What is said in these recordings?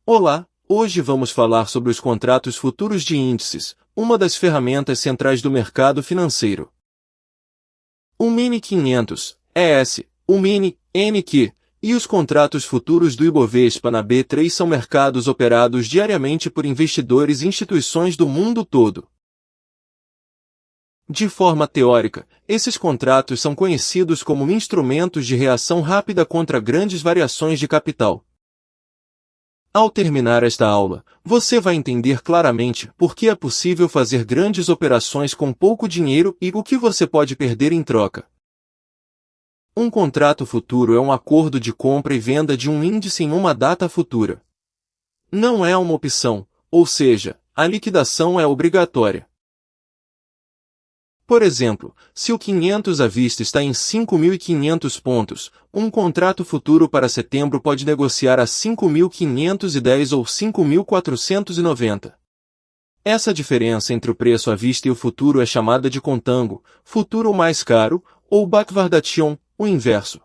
Olá, hoje vamos falar sobre os contratos futuros de índices, uma das ferramentas centrais do mercado financeiro. O Mini 500, ES, o Mini, NQ, e os contratos futuros do Ibovespa na B3 são mercados operados diariamente por investidores e instituições do mundo todo. De forma teórica, esses contratos são conhecidos como instrumentos de reação rápida contra grandes variações de capital. Ao terminar esta aula, você vai entender claramente por que é possível fazer grandes operações com pouco dinheiro e o que você pode perder em troca. Um contrato futuro é um acordo de compra e venda de um índice em uma data futura. Não é uma opção, ou seja, a liquidação é obrigatória. Por exemplo, se o 500 à vista está em 5.500 pontos, um contrato futuro para setembro pode negociar a 5.510 ou 5.490. Essa diferença entre o preço à vista e o futuro é chamada de contango, futuro mais caro, ou backwardation, o inverso.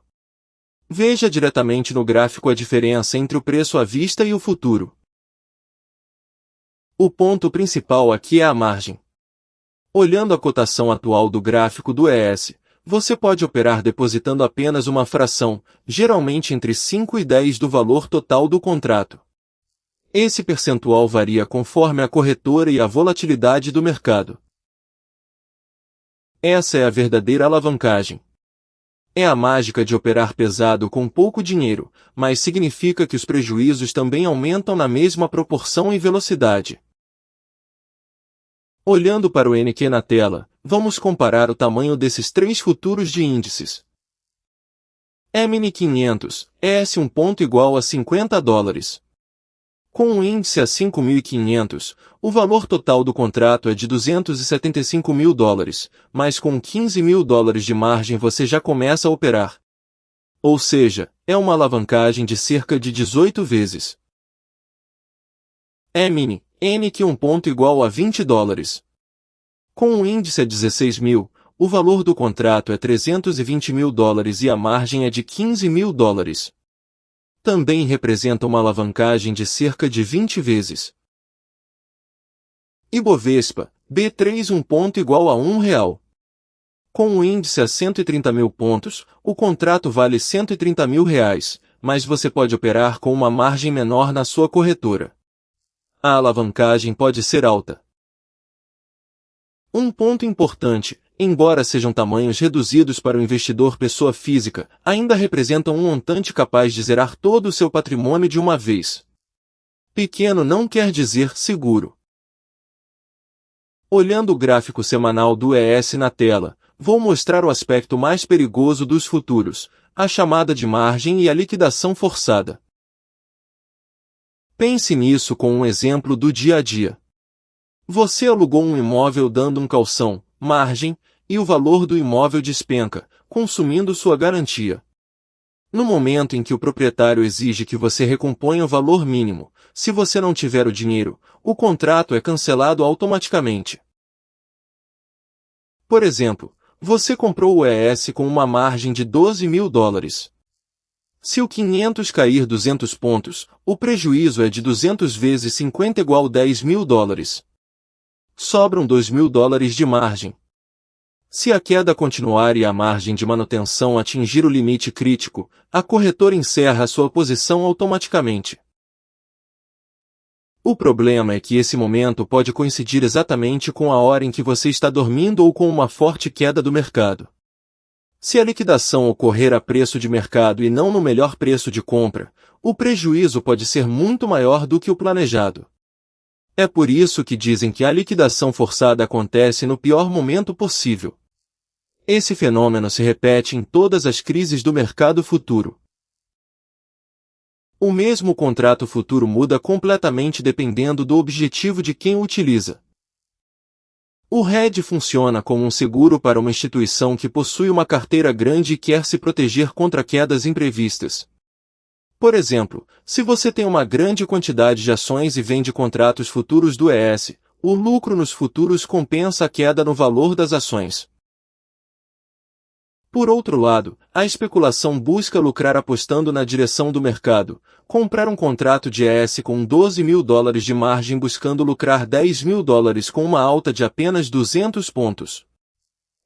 Veja diretamente no gráfico a diferença entre o preço à vista e o futuro. O ponto principal aqui é a margem. Olhando a cotação atual do gráfico do ES, você pode operar depositando apenas uma fração, geralmente entre 5 e 10 do valor total do contrato. Esse percentual varia conforme a corretora e a volatilidade do mercado. Essa é a verdadeira alavancagem. É a mágica de operar pesado com pouco dinheiro, mas significa que os prejuízos também aumentam na mesma proporção e velocidade. Olhando para o NQ na tela, vamos comparar o tamanho desses três futuros de índices. Mini 500, ES um ponto igual a $50. Com um índice a 5.500, o valor total do contrato é de $275.000, mas com $15.000 de margem você já começa a operar. Ou seja, é uma alavancagem de cerca de 18 vezes. Mini, NQ um ponto igual a $20. Com um índice a 16.000, o valor do contrato é $320.000 e a margem é de $15.000. Também representa uma alavancagem de cerca de 20 vezes. Ibovespa, B3 um ponto igual a R$1. Com um índice a 130.000 pontos, o contrato vale R$130.000, mas você pode operar com uma margem menor na sua corretora. A alavancagem pode ser alta. Um ponto importante, embora sejam tamanhos reduzidos para o investidor pessoa física, ainda representam um montante capaz de zerar todo o seu patrimônio de uma vez. Pequeno não quer dizer seguro. Olhando o gráfico semanal do ES na tela, vou mostrar o aspecto mais perigoso dos futuros, a chamada de margem e a liquidação forçada. Pense nisso com um exemplo do dia a dia. Você alugou um imóvel dando um calção, margem, e o valor do imóvel despenca, consumindo sua garantia. No momento em que o proprietário exige que você recomponha o valor mínimo, se você não tiver o dinheiro, o contrato é cancelado automaticamente. Por exemplo, você comprou o ES com uma margem de $12.000. Se o 500 cair 200 pontos, o prejuízo é de 200 vezes 50 igual a $10.000. Sobram $2.000 de margem. Se a queda continuar e a margem de manutenção atingir o limite crítico, a corretora encerra sua posição automaticamente. O problema é que esse momento pode coincidir exatamente com a hora em que você está dormindo ou com uma forte queda do mercado. Se a liquidação ocorrer a preço de mercado e não no melhor preço de compra, o prejuízo pode ser muito maior do que o planejado. É por isso que dizem que a liquidação forçada acontece no pior momento possível. Esse fenômeno se repete em todas as crises do mercado futuro. O mesmo contrato futuro muda completamente dependendo do objetivo de quem o utiliza. O hedge funciona como um seguro para uma instituição que possui uma carteira grande e quer se proteger contra quedas imprevistas. Por exemplo, se você tem uma grande quantidade de ações e vende contratos futuros do ES, o lucro nos futuros compensa a queda no valor das ações. Por outro lado, a especulação busca lucrar apostando na direção do mercado. Comprar um contrato de ES com $12.000 de margem buscando lucrar $10.000 com uma alta de apenas 200 pontos.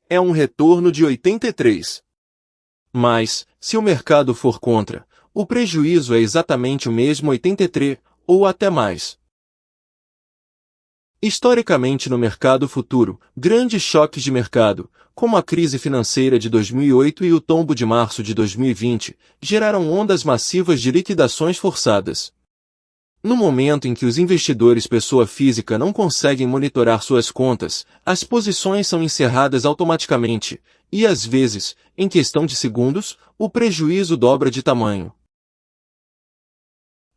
É um retorno de 83. Mas, se o mercado for contra, o prejuízo é exatamente o mesmo 83, ou até mais. Historicamente no mercado futuro, grandes choques de mercado, como a crise financeira de 2008 e o tombo de março de 2020, geraram ondas massivas de liquidações forçadas. No momento em que os investidores pessoa física não conseguem monitorar suas contas, as posições são encerradas automaticamente, e às vezes, em questão de segundos, o prejuízo dobra de tamanho.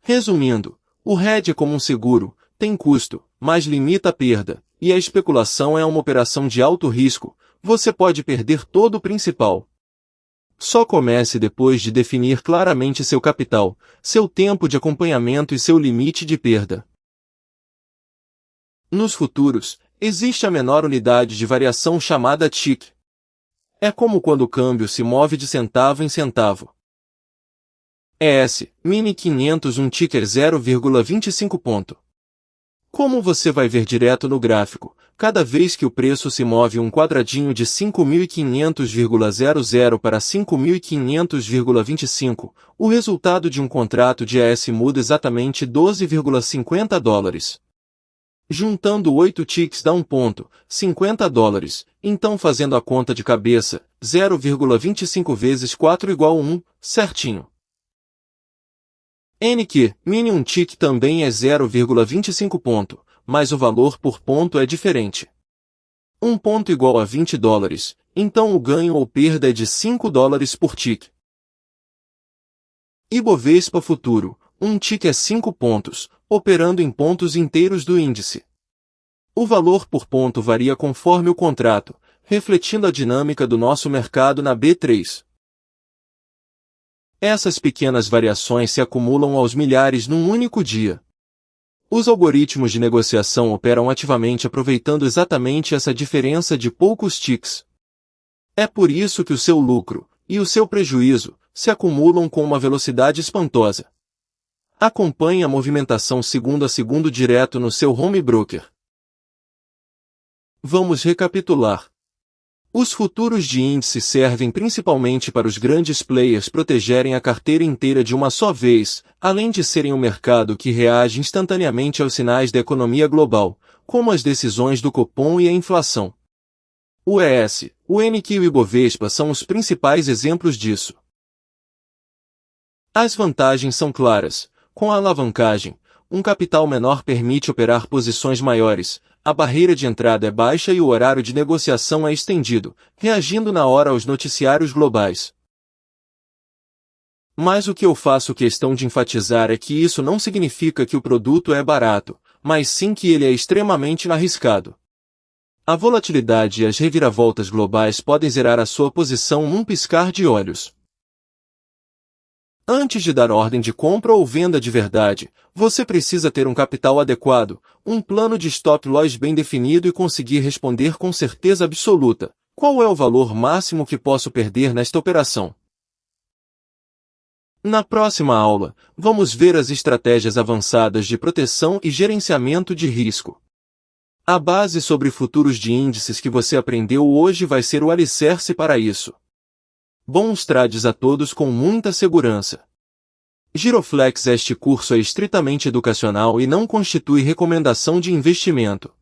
Resumindo, o hedge é como um seguro, tem custo, mas limita a perda, e a especulação é uma operação de alto risco, você pode perder todo o principal. Só comece depois de definir claramente seu capital, seu tempo de acompanhamento e seu limite de perda. Nos futuros, existe a menor unidade de variação chamada tick. É como quando o câmbio se move de centavo em centavo. ES, Mini 500 um ticker 0,25 ponto. Como você vai ver direto no gráfico, cada vez que o preço se move um quadradinho de 5.500,00 para 5.500,25, o resultado de um contrato de ES muda exatamente $12,50. Juntando 8 ticks dá $1,50, então fazendo a conta de cabeça, 0,25 vezes 4 igual a 1, certinho. NQ, mini um tick também é 0,25 ponto, mas o valor por ponto é diferente. Um ponto igual a $20, então o ganho ou perda é de $5 por tick. Ibovespa Futuro, um tick é 5 pontos, operando em pontos inteiros do índice. O valor por ponto varia conforme o contrato, refletindo a dinâmica do nosso mercado na B3. Essas pequenas variações se acumulam aos milhares num único dia. Os algoritmos de negociação operam ativamente aproveitando exatamente essa diferença de poucos ticks. É por isso que o seu lucro e o seu prejuízo se acumulam com uma velocidade espantosa. Acompanhe a movimentação segundo a segundo direto no seu home broker. Vamos recapitular. Os futuros de índice servem principalmente para os grandes players protegerem a carteira inteira de uma só vez, além de serem um mercado que reage instantaneamente aos sinais da economia global, como as decisões do Copom e a inflação. O ES, o NQ e o Ibovespa são os principais exemplos disso. As vantagens são claras. Com a alavancagem, um capital menor permite operar posições maiores, a barreira de entrada é baixa e o horário de negociação é estendido, reagindo na hora aos noticiários globais. Mas o que eu faço questão de enfatizar é que isso não significa que o produto é barato, mas sim que ele é extremamente arriscado. A volatilidade e as reviravoltas globais podem zerar a sua posição num piscar de olhos. Antes de dar ordem de compra ou venda de verdade, você precisa ter um capital adequado, um plano de stop loss bem definido e conseguir responder com certeza absoluta: qual é o valor máximo que posso perder nesta operação? Na próxima aula, vamos ver as estratégias avançadas de proteção e gerenciamento de risco. A base sobre futuros de índices que você aprendeu hoje vai ser o alicerce para isso. Bons trades a todos com muita segurança. Giroflex. Este curso é estritamente educacional e não constitui recomendação de investimento.